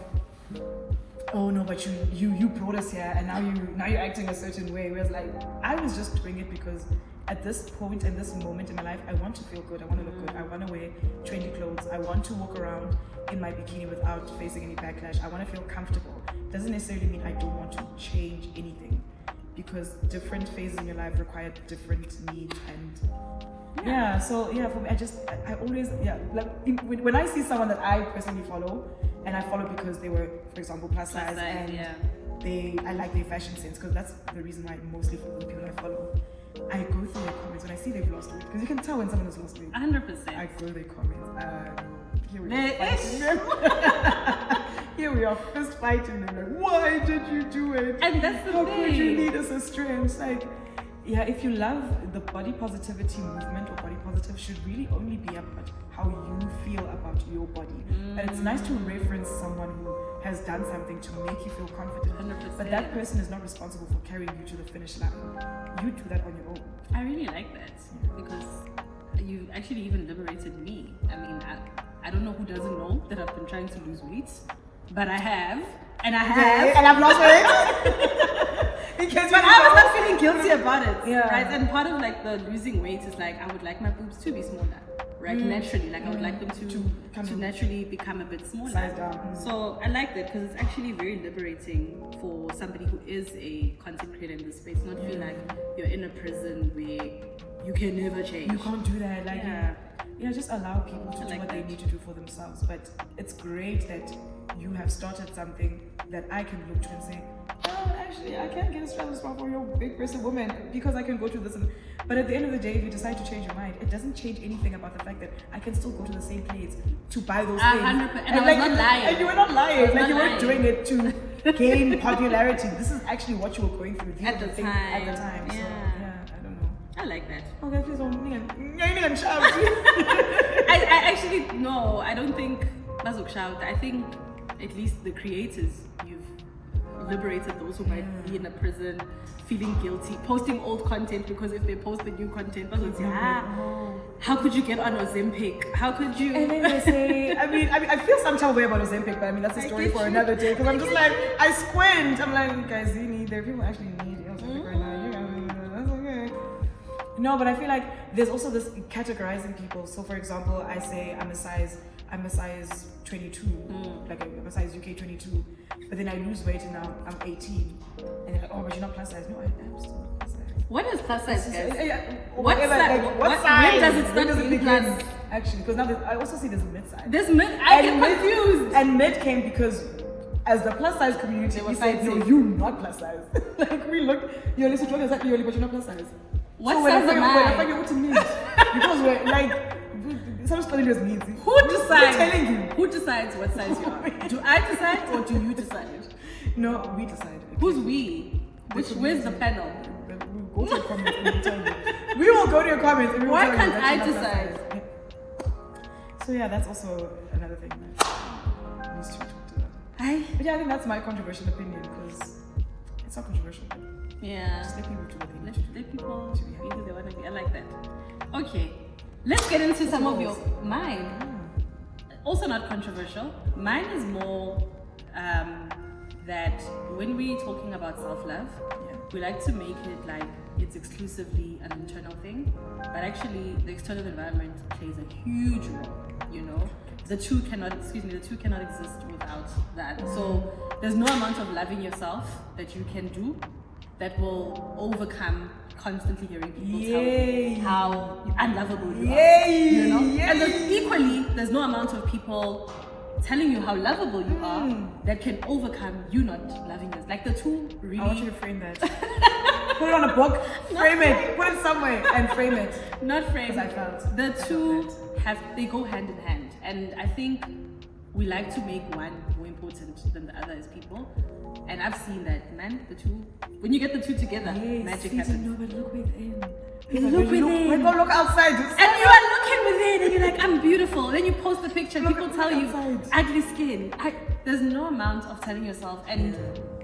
oh no, but you brought us here and now you're acting a certain way. Whereas like I was just doing it because at this point in this moment in my life, I want to feel good. I want to look good. I want to wear trendy clothes. I want to walk around in my bikini without facing any backlash. I want to feel comfortable. Doesn't necessarily mean I don't want to change anything, because different phases in your life require different needs. And so for me, I always like when I see someone that I personally follow, and I follow because they were, for example, plus size and I like their fashion sense, because that's the reason why I mostly follow the people I follow. I go through their comments when I see they've lost weight, because you can tell when someone has lost weight. 100%. I go their comments. Here we are fighting them. Here we are fist fighting them. Like, why did you do it? And that's the thing. How could you lead us astray? And it's like, if you love the body positivity movement, or body positive should really only be about how you feel about your body. And it's nice to reference someone who has done something to make you feel confident. 100%. But that person is not responsible for carrying you to the finish line. You do that on your own. I really like that, because you actually even liberated me. I mean, I don't know who doesn't know that I've been trying to lose weight, but I have, and I've lost weight. But I was not feeling guilty about it, right? And part of like the losing weight is like, I would like my boobs to be smaller, right? Naturally, like I would like them kind to of naturally become a bit smaller. size down. So I like that because it's actually very liberating for somebody who is a content creator in this space, not feel like you're in a prison where you can never change. You can't do that. Like, Yeah. just allow people to do like what they that. need to do for themselves. But it's great that you have started something that I can look to and say, oh, actually, I can't get a strapless bra for your big breasted woman because I can go to this. But at the end of the day, if you decide to change your mind, it doesn't change anything about the fact that I can still go to the same place to buy those things. 100%. And I was not lying. And you were not lying. Like, not you weren't lying. doing it to gain popularity. This is actually what you were going through. These At are the things time. At the time. So, Yeah. I don't know. I like that. Okay, please don't. Shout. I actually no, I don't think Bazuk shout. I think at least the creators, you've liberated those who might be in a prison, feeling guilty, posting old content because if they post the new content, Bazuk say, how could you get on Ozempic? How could you? And then they say, I feel some type of way about Ozempic, but that's a story for another day. Because I'm just like, I squint. I'm like, guys, there are people who actually need Ozempic right now. That's okay. No, but I feel like there's also this categorizing people. So, for example, I say I'm a size 22, like I'm a size UK 22, but then I lose weight and now I'm 18, and they're like, oh, but you're not plus size. No, I am still plus size. What is plus size, guys? What What's size? that? What size? When does it start being begin? plus? Actually, because now I also see there's mid size. This mid, I get confused. And mid came because as the plus size community, we said, no, you not plus size. Like we look, you're listening to us, you're but you're not plus size. What so size am I? When I to me, because we're like, some study was means. Who decides? We're telling you. Who decides what size you are? Do I decide or do you decide? No, we decide. Who's we? Where's the panel? We'll go to your comments and we'll tell you. We will go to your comments and we will Why tell you can't that I you're not plus decide? size. Yeah. So yeah, that's also another thing that needs to be talked about. But yeah, I think that's my controversial opinion because it's not controversial. But Yeah. just let people do what they need Let, to do. let people be who they want to be. I like that. Okay. Let's get into some of your mine. Also not controversial. Mine is more that when we're talking about self-love, we like to make it like it's exclusively an internal thing, but actually the external environment plays a huge role, you know? The two cannot exist without that. So there's no amount of loving yourself that you can do that will overcome constantly hearing people tell you how unlovable you are. You know? And equally, there's no amount of people telling you how lovable you are that can overcome you not loving yourself. Like the two really. I want you to frame that. Put it on a book, frame it, put it somewhere and frame it. Not frame. Because I felt. The two they go hand in hand. And I think we like to make one more important than the other as people. And I've seen that, man, the two, when you get the two together, magic happens. No, but look within. Look within. We go look outside. And you are looking within and you're like, I'm beautiful. Then you post the picture and people tell you, outside. ugly skin. There's no amount of telling yourself. And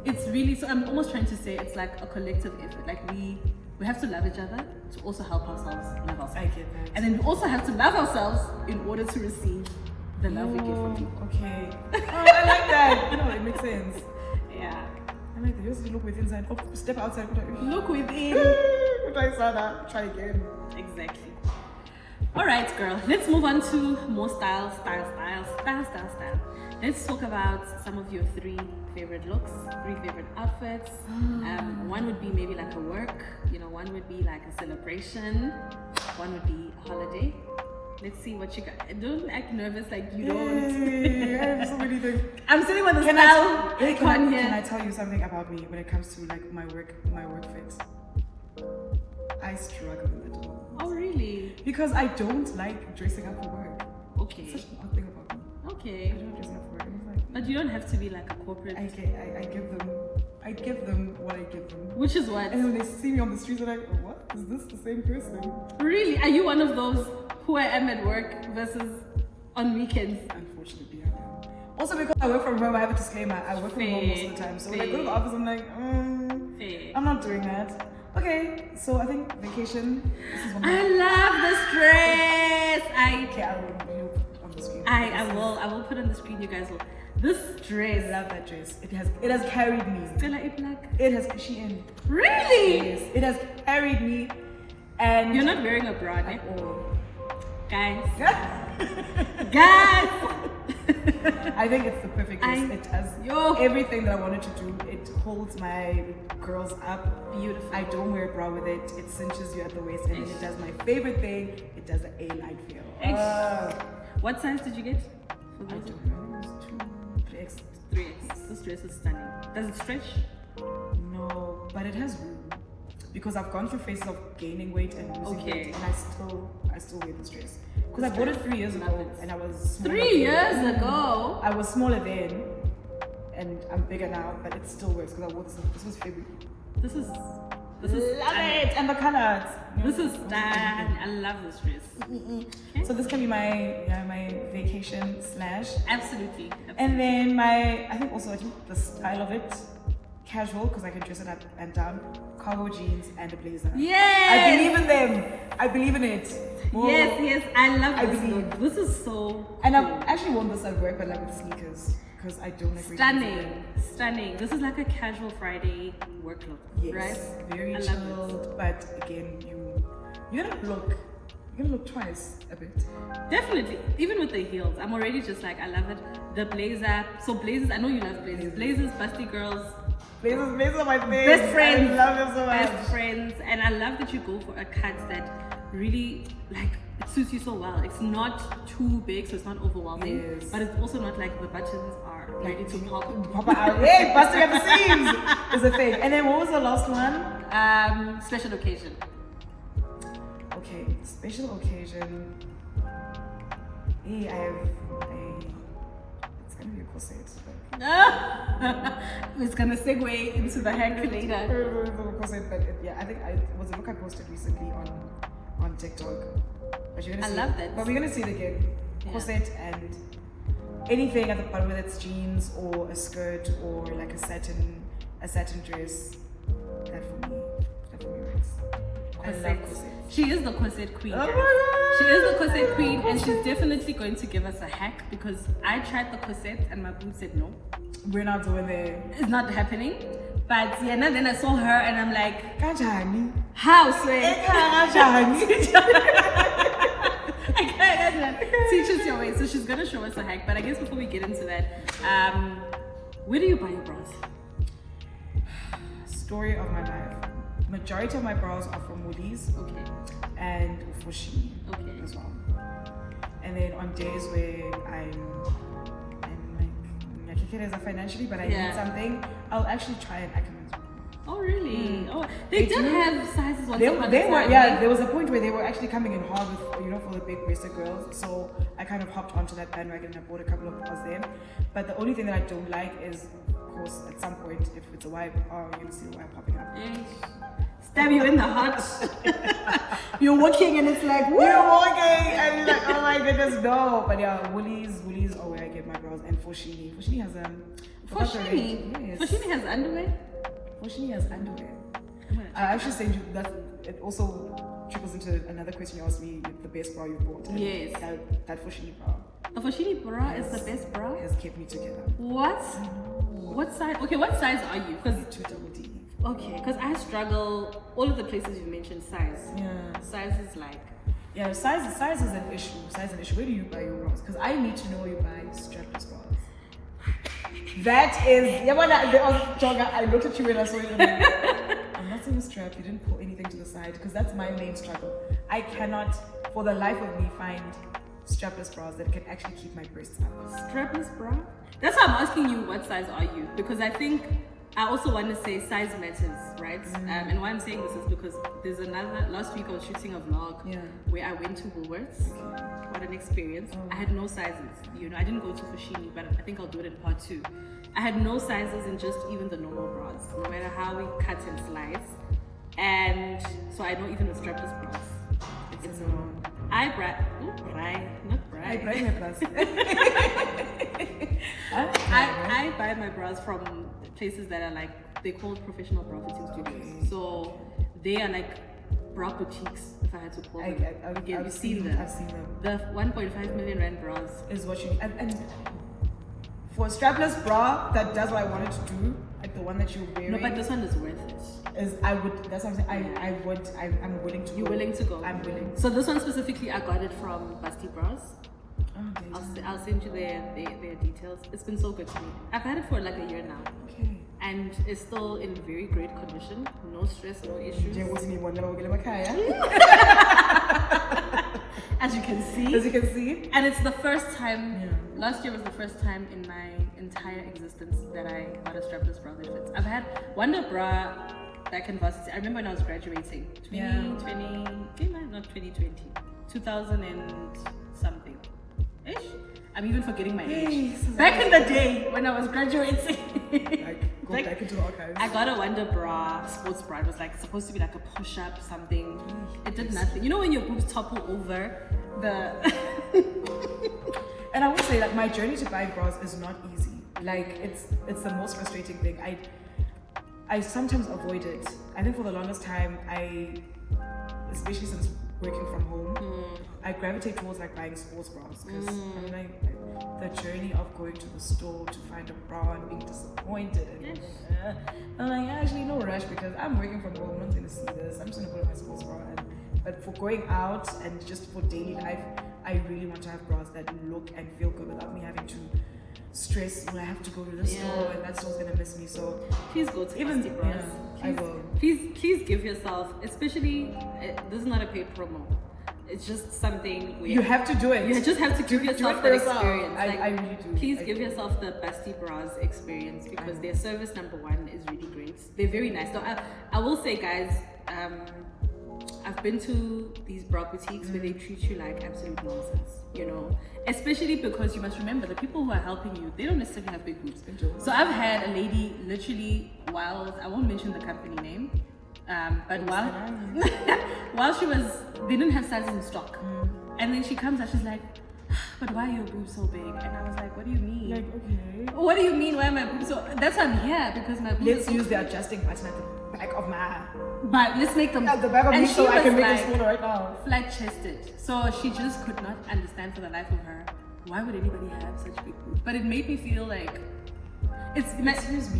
it's really, so I'm almost trying to say it's like a collective effort. Like we have to love each other to also help ourselves love ourselves. I get that. And then we also have to love ourselves in order to receive the love we get from people. Okay. Oh, I like that. You know, it makes sense. Yeah. I like that. You just look within inside. Oh, step outside. Look within. Try again. Exactly. All right, girl. Let's move on to more style. Let's talk about some of your 3 favorite looks, 3 favorite outfits. One would be maybe like a work, one would be like a celebration, one would be a holiday. Let's see what you got. Don't act nervous like you don't. I have so many things. I'm sitting with a style icon here. Can I tell you something about me when it comes to like my work fit? I struggle with it. Oh, really? Because I don't like dressing up for work. Okay. It's such an odd thing about me. Okay. I don't like dressing up for work. It's like, But you don't have to be like a corporate. I give them what I give them. Which is what? And when they see me on the streets, they're like, oh, what? Is this the same person? Really? Are you one of those who I am at work versus on weekends? Unfortunately, I am. Also because I work from home, I have a disclaimer. I work from home most of the time. So when I go to the office, I'm like, I'm not doing that. Okay, so I think vacation. This is one I love this dress. Okay, I will put on the screen. I will put on the screen, you guys will. This dress. I love that dress. It has carried me. Stella Iplak. It has Shein. Really? Yes, it has carried me. And you're not wearing a bra, eh? at all. Guys. I think it's the perfect dress. It has everything that I wanted to do. It holds my curls up. Beautiful. I don't wear a bra with it. It cinches you at the waist, and then it does my favorite thing. It does the A-line feel. What size did you get? I don't know. It was 3X. 3X. This dress is stunning. Does it stretch? No, but it has room. Because I've gone through phases of gaining weight and losing weight, and I still wear this dress. Because I bought it 3 years ago, and I was smaller 3 years ago. I was smaller then, and I'm bigger now, but it still works because I wore this. This was February. This is love it, and the colors. This is stunning. I love this dress. Okay. So this can be my vacation / Absolutely. And then I think the style of it, casual because I can dress it up and down, cargo jeans and a blazer. Yes! I believe in them. I believe in it. Yes, I love this believe. look. This is so And cool. I've actually worn this at work, but like with sneakers, because I don't agree. Stunning. This is like a casual Friday work look, Yes, right? very I love chilled. But again, you're gonna look twice a bit. Definitely. Even with the heels, I'm already just like, I love it. The blazer. So blazers, I know you love blazers. Blazers, busty girls. Blazers are my thing. Best friends. I love them so much. Best friends. And I love that you go for a cut that really, like, it suits you so well. It's not too big, so it's not overwhelming. Yes. But it's also not like the buttons are ready to pop. Out. Hey, busting at the seams is a thing. And then what was the last one? Special occasion. Okay, special occasion. Hey, it's gonna be a corset. It's gonna segue into the hack later. Corset, but I think it was a look I posted recently on TikTok. But you're gonna see love that. But we're gonna see it again. Corset and anything at the bottom, whether it's jeans or a skirt or like a satin dress. That for me works. I love corsets. She is the corset queen. Oh my guys. God. She is the corset queen, and she's definitely going to give us a hack because I tried the corset and my boob said no. We're not doing it. It's not happening. But yeah, now then I saw her and I'm like, Kanjani? how sweet? Teach us your way. So she's gonna show us a hack. But I guess before we get into that, where do you buy your bras? Story of my life. Majority of my bras are from Woolies. Okay. And Fushi. Okay. As well. And then on days where I'm like okay, financially, but I need something, I'll actually try an Ackerman's. Oh really? Oh, they did have sizes on They some were, other there was a point where they were actually coming in hard with, for the big breasted girls. So I kind of hopped onto that bandwagon and I bought a couple of bras there. But the only thing that I don't like is, of course, at some point, if it's a wipe, you're gonna see the wipe popping up. Stab you in the heart. You're walking and it's like, woo! You're walking and you're like, oh my goodness, no. But yeah, Woolies are where I get my bras. And Fushini has Fushini? Yes. Fushini has underwear? Fushini has underwear. I actually sent you that. It also trickles into another question you asked me, the best bra you've bought. And Yes. That Fushini bra. The Fushini bra is the best bra? Has kept me together. What? What size? Okay, what size are you? Because 2DD. Okay, because I struggle. All of the places you mentioned, size. Yeah. Size is like. Yeah, size is an issue. Size is an issue. Where do you buy your bras? Because I need to know where you buy strapless bras. That is. Yeah, when I looked at you when I saw it. I'm not saying a strap. You didn't pull anything to the side because that's my main struggle. I cannot, for the life of me, find strapless bras that can actually keep my breasts up. Strapless bra? That's why I'm asking you what size are you? Because I think I also want to say size matters, right? And why I'm saying this is because there's last week I was shooting a vlog where I went to Woolworths. Okay. What an experience. I had no sizes, I didn't go to Fushini, but I think I'll do it in part 2. I had no sizes in just even the normal bras, no matter how we cut and slice. And so I know even with strapless bras, it's I buy my bras from places that are like, they're called professional bra fitting studios. Okay. So they are like bra boutiques, if I had to call them. Again, you've seen them. I've seen them. The 1.5 million rand bras is what you need. And for a strapless bra that does what I wanted to do, like the one that you're wearing. No, but this one is worth it. I would. That's what I'm saying. I would. I'm willing to. You're go. willing to go? I'm willing. So this one specifically, I got it from Busty Bras. Oh, I'll send you their details. It's been so good to me. I've had it for like a year now. Okay. And it's still in very great condition. No stress, no issues. As you can see. As you can see. And it's the first time, last year was the first time in my entire existence that I got a strapless bra that fits. I've had Wonder Bra back in varsity. I remember when I was graduating, 2020 and something ish. I'm even forgetting my age. Back in the day when I was graduating. Go back into the archives. I got a Wonder Bra, sports bra. It was like supposed to be like a push-up something. It did nothing. You know when your boobs topple over the And I would say like my journey to buying bras is not easy. Like it's the most frustrating thing. I sometimes avoid it. I think for the longest time especially since working from home, I gravitate towards like buying sports bras because I'm like the journey of going to the store to find a bra and being disappointed and I'm like actually no rush because I'm working from home. No one's gonna see this. I'm just gonna put on my sports bra. But for going out and just for daily life, I really want to have bras that look and feel good without me having to stress when I have to go to the store and that store's gonna miss me. So please go to Busty Bras. I will. Please give yourself, especially this is not a paid promo. It's just something where you have to do it. You just have to give yourself that experience. I really do. Please give yourself the Busty Bras experience because their service number one is really great. They're very nice. So I will say, guys, I've been to these bra boutiques where they treat you like absolute nonsense, you know, especially because you must remember the people who are helping you, they don't necessarily have big boobs. So I've had a lady literally while, I won't mention the company name, but while she was, they didn't have sizes in stock. And then she comes out, she's like, but why are your boobs so big? And I was like, what do you mean? Like, okay. What do you mean, why are my boobs so, that's why I'm here, because my boobs Let's use the adjusting button at the back of my but let's make them at the back of me so I can make like, them smaller right now. Flat chested. So she just could not understand for the life of her why would anybody have such big boobs. But it made me feel like it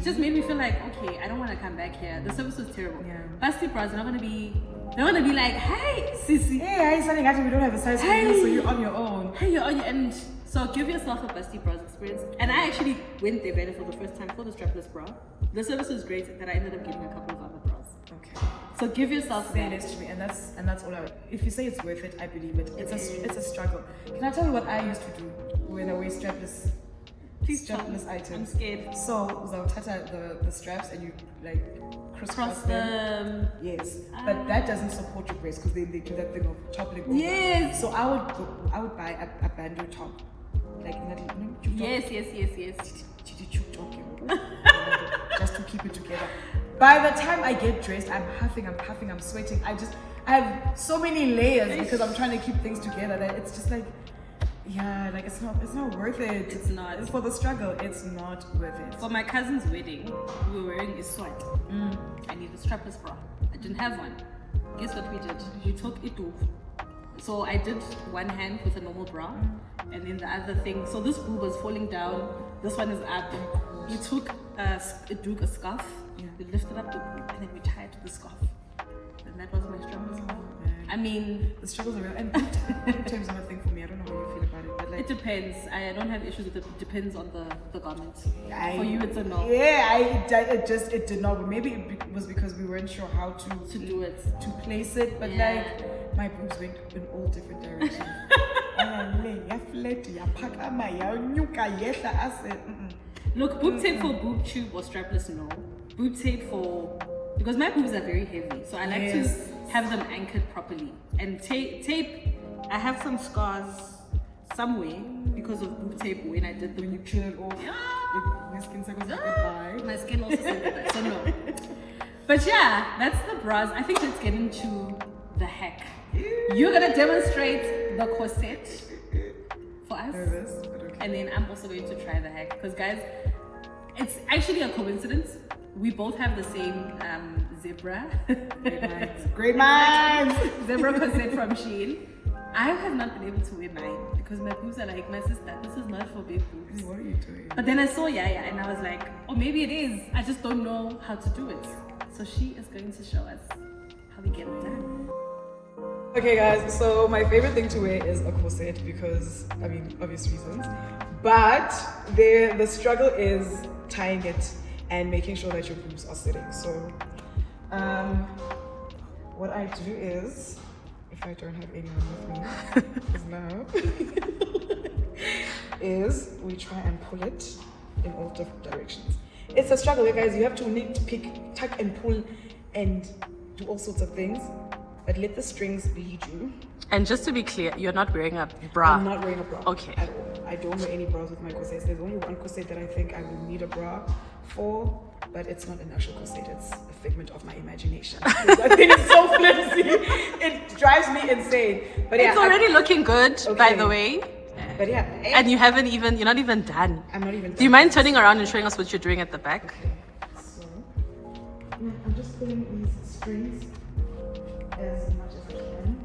just made me feel like okay, I don't want to come back here. The service was terrible. Busty Bras are not gonna be like, hey sissy, hey, something actually we don't have a size for you, so you're on your own. Hey, you're on your end. So give yourself a Busty Bras experience. And I actually went there for the first time for the strapless bra. The service was great that I ended up getting a couple of other bras. Okay. So give yourself say this to me, and that's all. If you say it's worth it, I believe it. It's a struggle. Can I tell you what I used to do when I wear strapless items? I'm scared. So Zawtata the straps and you like cross them. Yes, but that doesn't support your breast because they do that thing of toppling over. Yes. So I would buy a bandeau top, like yes. just to keep it together. By the time I get dressed, I'm huffing, I'm puffing, I'm sweating. I have so many layers because I'm trying to keep things together that it's just like, like it's not worth it. It's not. For the struggle, it's not worth it. For my cousin's wedding, we were wearing a sweat. I need a strapless bra. I didn't have one. Guess what we did? We took it off. So I did one hand with a normal bra, and then the other thing. So this boob was falling down. This one is up. We took a scarf. We lifted up the boob and then we tied to the scarf. And that was my strapless bra. I mean, the struggles are real. And boot times are a thing for me. I don't know how you feel about it, but like it depends. I don't have issues with it. It depends on the garment. For you, it's a no. Yeah, it did not. But maybe it was because we weren't sure how to do it, to place it. But like my boobs went in all different directions. Look, boob tape for boob tube or strapless, no. Boob tape for, because my boobs are very heavy, so I like to have them anchored properly. And tape, I have some scars somewhere because of boob tape when I did the boob tube. My skin said goodbye. My skin also said goodbye, so no. But yeah, that's the bras. I think let's get into the hack. You're gonna demonstrate the corset for us. And then I'm also going to try the hack because guys, it's actually a coincidence. We both have the same zebra. Great minds. Zebra corset from Shein. I have not been able to wear mine because my boobs are like, my sister, this is not for big boobs. What are you doing? But then I saw Yaya and I was like, oh, maybe it is. I just don't know how to do it. So she is going to show us how we get it done. Okay guys, so my favorite thing to wear is a corset because, I mean, obvious reasons. But the struggle is tying it and making sure that your boobs are sitting. So what I do is, if I don't have anyone with me, is now, is we try and pull it in all different directions. It's a struggle, guys. You have to need to pick, tuck and pull and do all sorts of things. But let the strings lead you. And just to be clear, you're not wearing a bra. I'm not wearing a bra. Okay. At all. I don't wear any bras with my corsets. There's only one corset that I think I will need a bra for, but it's not an actual corset. It's a figment of my imagination. I think it's so flimsy. It drives me insane. But yeah, it's already looking good, by the way. But yeah. And you're not even done. I'm not even done. Do you mind turning around and showing us what you're doing at the back? Okay. So, I'm just pulling these strings as much as I can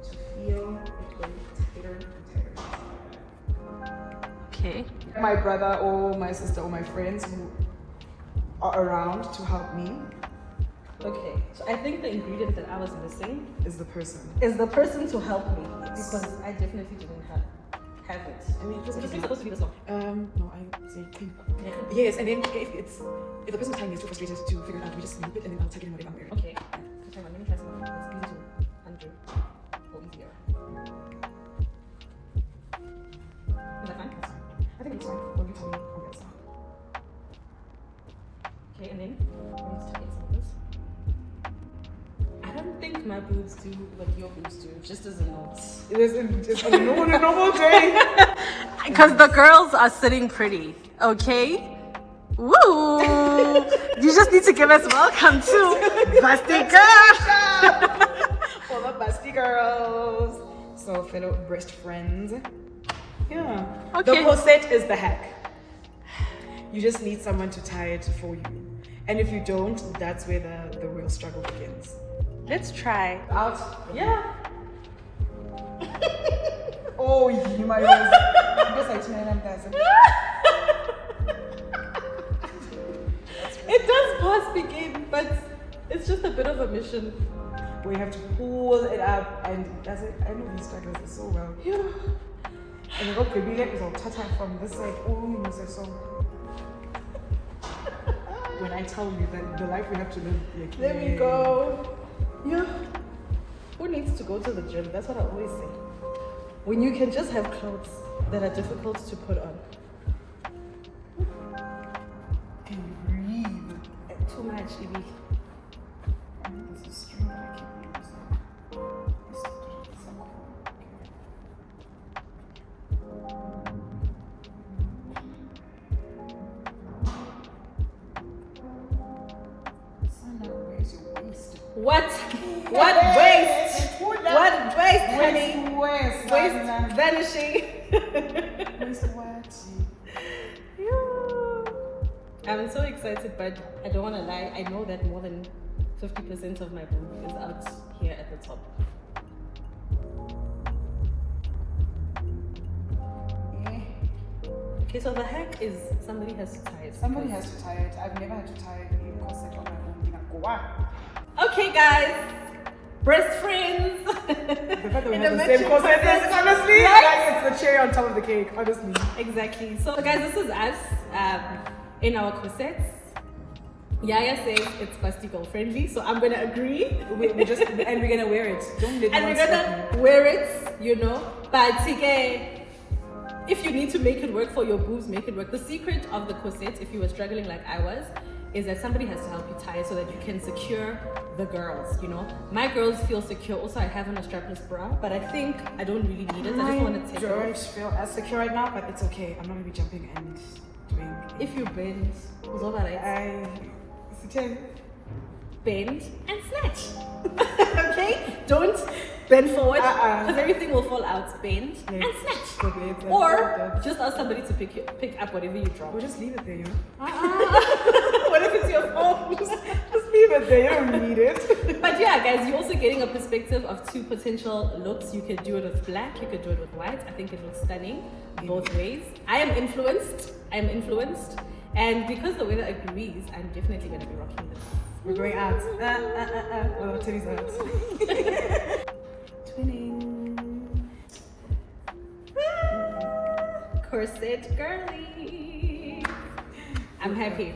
to feel it going tighter and tighter. Okay. My brother or my sister or my friends who are around to help me Okay. So I think the ingredient that I was missing is the person. is the person to help me because I definitely didn't have it. I mean, It's supposed to be this long. no, I say pink. Yes, and then if the person's time is too frustrated to figure it out, we just snip it and then I'll tuck it in whatever I'm wearing. Okay. Hang on, let me try something. It's easy to undo or easier. Is that fine? I think it's fine. Don't you tell me on the other side. Okay, and then we need to tighten some of this. I don't think my boobs do what your boobs do, just as a note. It is just on a normal day. Because the girls are sitting pretty, okay? Woo! You just need to give us welcome to Busty Girl! For the Busty girls. So fellow breast friends. Yeah. Okay. The corset is the hack. You just need someone to tie it for you. And if you don't, that's where the real struggle begins. Let's try. Out. Yeah. Oh, you might just It does pass begin, but it's just a bit of a mission. we have to pull it up and that's it. I know these struggles so well. Yeah. And you go Kabila is all tata from this side. Oh, you know, so when I tell you that the life we have to live, like, There we go. Yeah. Who needs to go to the gym? That's what I always say. When you can just have clothes that are difficult to put on. Can you breathe? Too much, Evie. There's a string that I keep using. Where's your waist? What? What waist? What waist, honey? Waist. Waist vanishing. Waist what? I'm so excited, but I don't want to lie. I know that more than 50% of my boob is out here at the top. Okay, so the hack is somebody has to tie it. Somebody has to tie it. I've never had to tie a corset on my own. Okay, guys. Breast friends. The fact that we In have a the same matching corset corset. is honestly Right? like it's the cherry on top of the cake, honestly. Exactly. So, guys, this is us in our corsets. Yaya says it's Busty girl friendly, so I'm gonna agree. We're just and we're gonna wear it. Don't let And one we're stop gonna you. wear it, you know. But if you need to make it work for your boobs, make it work. The secret of the corset, if you were struggling like I was, is that somebody has to help you tie it so that you can secure the girls, you know. My girls feel secure. Also, I have on a strapless bra, but I think I don't really need it. I just want to take it don't off. feel as secure right now, but it's okay. I'm not gonna be jumping and doing. If you bend, bend and snatch. Okay? Don't bend forward because everything will fall out. Bend and snatch. Okay, Or just ask somebody to pick up whatever you drop. or just leave it there, you know. What if it's your phone? Just leave it there. You don't need it. But yeah, guys, you're also getting a perspective of two potential looks. You could do it with black, you could do it with white. I think it looks stunning both ways. I am influenced. And because the weather agrees, I'm definitely gonna be rocking this. We're going out. Well, titties out. Twinning. Corset girly. I'm happy.